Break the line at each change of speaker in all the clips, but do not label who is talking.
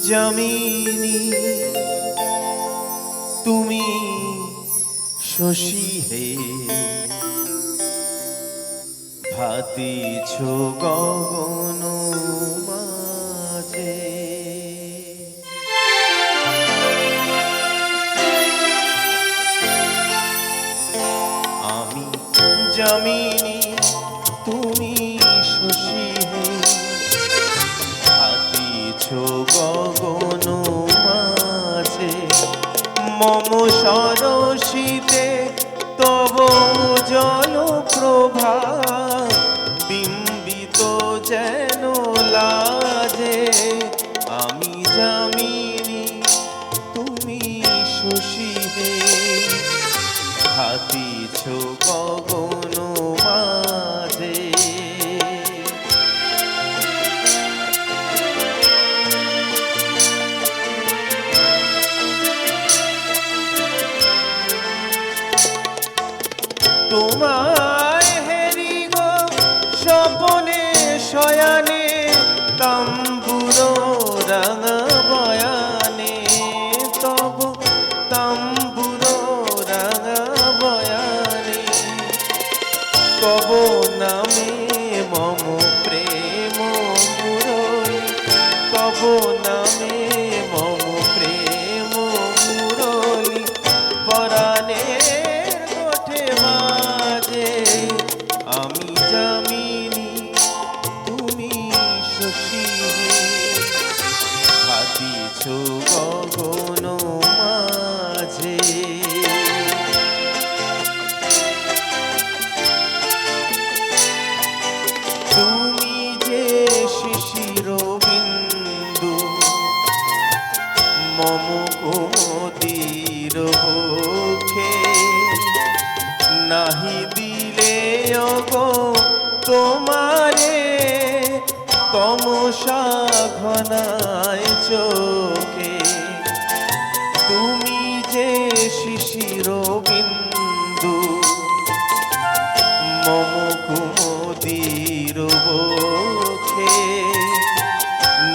যামিনী তুমি শশী হে, ভাতিছ গগন মাঝে। আমি যামিনী তুমি শশী হে, ভাতিছ গগন মাঝে। মম সরসিতে তব জল প্রভা, বিম্বিত যেন লাজে। আমি যামিনী তুমি শশী হে, ভাতিছ গগন মাঝে। তোমায় হেরি গো স্বপনে শয়ানে, তাম্বুর রাঙা বয়ানে। তব তাম্বুর রাঙা বয়ানে, তব নামে মম প্রেম মুরলী। তব নামে মম প্রেম মুরলী, পরাণের গোঠে বাজে। আমি যামিনী তুমি শশী হে, ভাতিছ গগন মাঝে। তুমি যে শিশির বিন্দু মম কুমুদির বক্ষে, নাহি দিলে গো তোমারে তমসা ঘনায় চোখে। তুমি যে শিশির বিন্দু মম কুমুদির বক্ষে,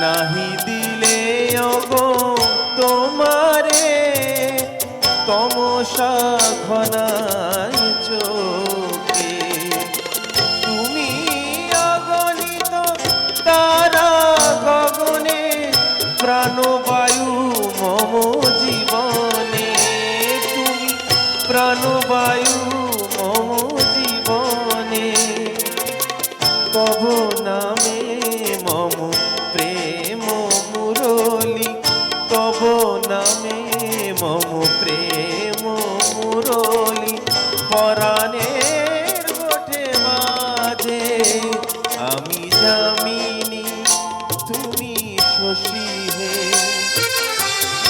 নাহি দিলে গো তোমারে তমসা ঘনায় চোখে। তুমি অগণিত তারা গগনে, প্রাণবায়ু মম জীবনে। তুমি প্রাণবায়ু মম জীবনে, তব নামে মম প্রেম মুরলী। তব নামে মম প্রেম মুরলী, পরাণের গোঠে মাঝে। আমি যামিনী তুমি শশী হে,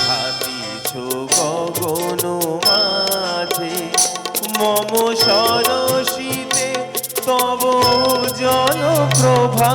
ভাতিছ গগন মাঝে। মম সরসিতে তব জল প্রভা,